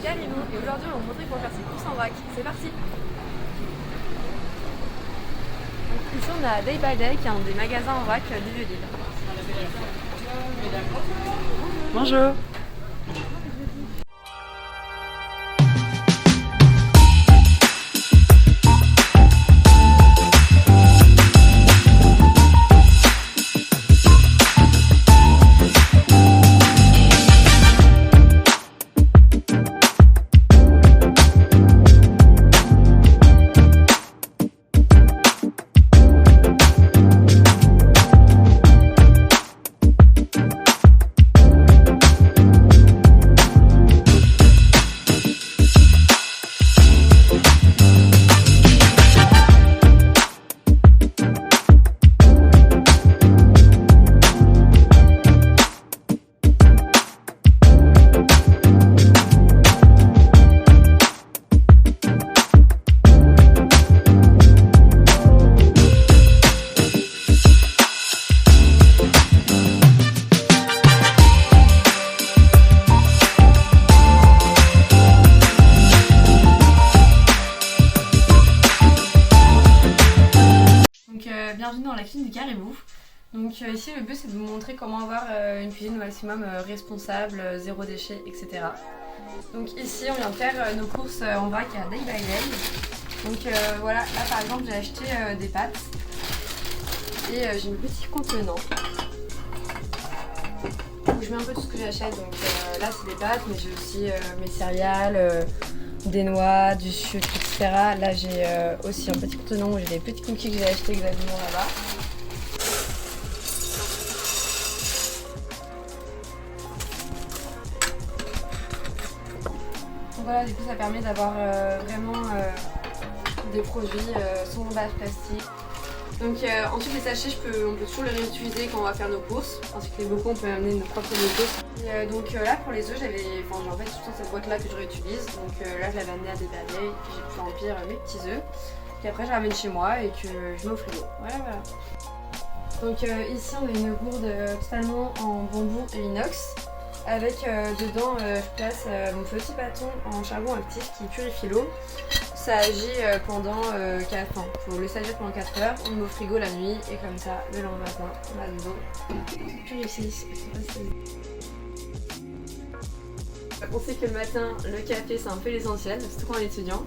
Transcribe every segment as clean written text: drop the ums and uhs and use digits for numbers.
Caribou et aujourd'hui on va vous montrer comment faire ses courses en vrac. C'est parti. Donc, ici on a Day by Day qui est un des magasins en vrac du Vieux-Lille. Bonjour. Bienvenue dans la cuisine du Caribou. Donc ici le but c'est de vous montrer comment avoir une cuisine au maximum responsable, zéro déchet, etc. Donc ici on vient de faire nos courses en vrac à Day by Day. Donc voilà, là par exemple j'ai acheté des pâtes et j'ai un petit contenant où je mets un peu tout ce que j'achète. Donc là c'est des pâtes, mais j'ai aussi mes céréales, des noix, du sucre, etc. Là j'ai aussi un petit contenant où j'ai des petits cookies que j'ai achetés exactement là-bas. Donc voilà, du coup ça permet d'avoir vraiment des produits sans emballage plastique. Donc ensuite les sachets, on peut toujours les réutiliser quand on va faire nos courses, ainsi que les bocaux on peut amener nos propres bocaux. Et donc là pour les œufs j'ai en fait tout le temps cette boîte là que je réutilise. Donc là je l'avais amenée à des balais et puis j'ai pu remplir mes petits œufs. Puis après je ramène chez moi et que je mets au frigo. Voilà. Donc ici on a une gourde totalement en bambou et inox. Avec dedans je place mon petit bâton en charbon actif qui purifie l'eau. Ça agit pendant 4 ans. Il faut le laisser agir pendant 4 heures. On le met au frigo la nuit et comme ça, le lendemain matin, on a de l'eau purifiée. On sait que le matin, le café c'est un peu l'essentiel, surtout quand on est étudiant.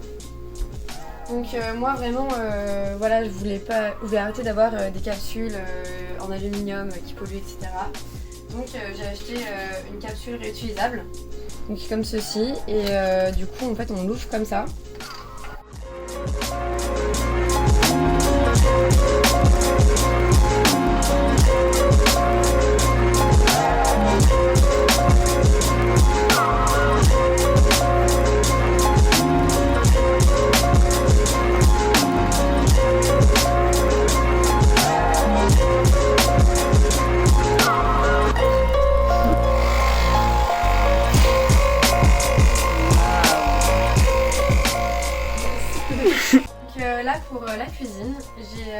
Donc moi vraiment, voilà, je voulais arrêter d'avoir des capsules en aluminium qui polluent, etc. Donc j'ai acheté une capsule réutilisable, donc comme ceci, et du coup en fait on l'ouvre comme ça. Là pour la cuisine, j'ai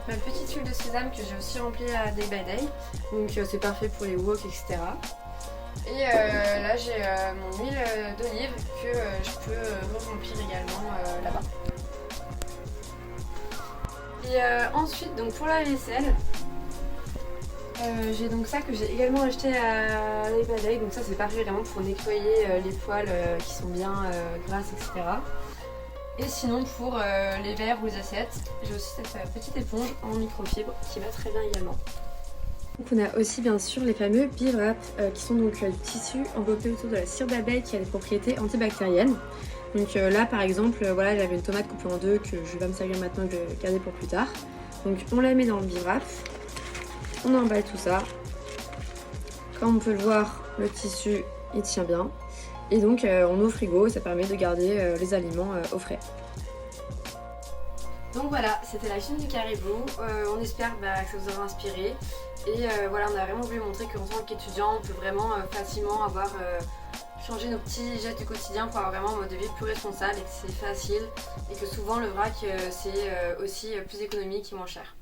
ma petite huile de sésame que j'ai aussi remplie à Day by Day. Donc c'est parfait pour les wok, etc. Et là j'ai mon huile d'olive que je peux remplir également là-bas. Et ensuite donc pour la vaisselle, j'ai donc ça que j'ai également acheté à Day by Day. Donc ça c'est parfait vraiment pour nettoyer les poêles qui sont bien grasses, etc. Et sinon pour les verres ou les assiettes, j'ai aussi cette petite éponge en microfibre qui va très bien également. Donc on a aussi bien sûr les fameux Bee-Wrap qui sont donc du tissu enveloppé autour de la cire d'abeille qui a des propriétés antibactériennes. Donc là par exemple, voilà, j'avais une tomate coupée en deux que je vais me servir maintenant et que je vais garder pour plus tard. Donc on la met dans le Bee-Wrap, on emballe tout ça. Comme on peut le voir, le tissu il tient bien. Et donc on met au frigo et ça permet de garder les aliments au frais. Donc voilà, c'était la cuisine du Caribou. On espère que ça vous aura inspiré. Et voilà, on a vraiment voulu montrer qu'en tant qu'étudiant, on peut vraiment facilement changer nos petits gestes du quotidien pour avoir vraiment un mode de vie plus responsable et que c'est facile. Et que souvent le vrac c'est aussi plus économique et moins cher.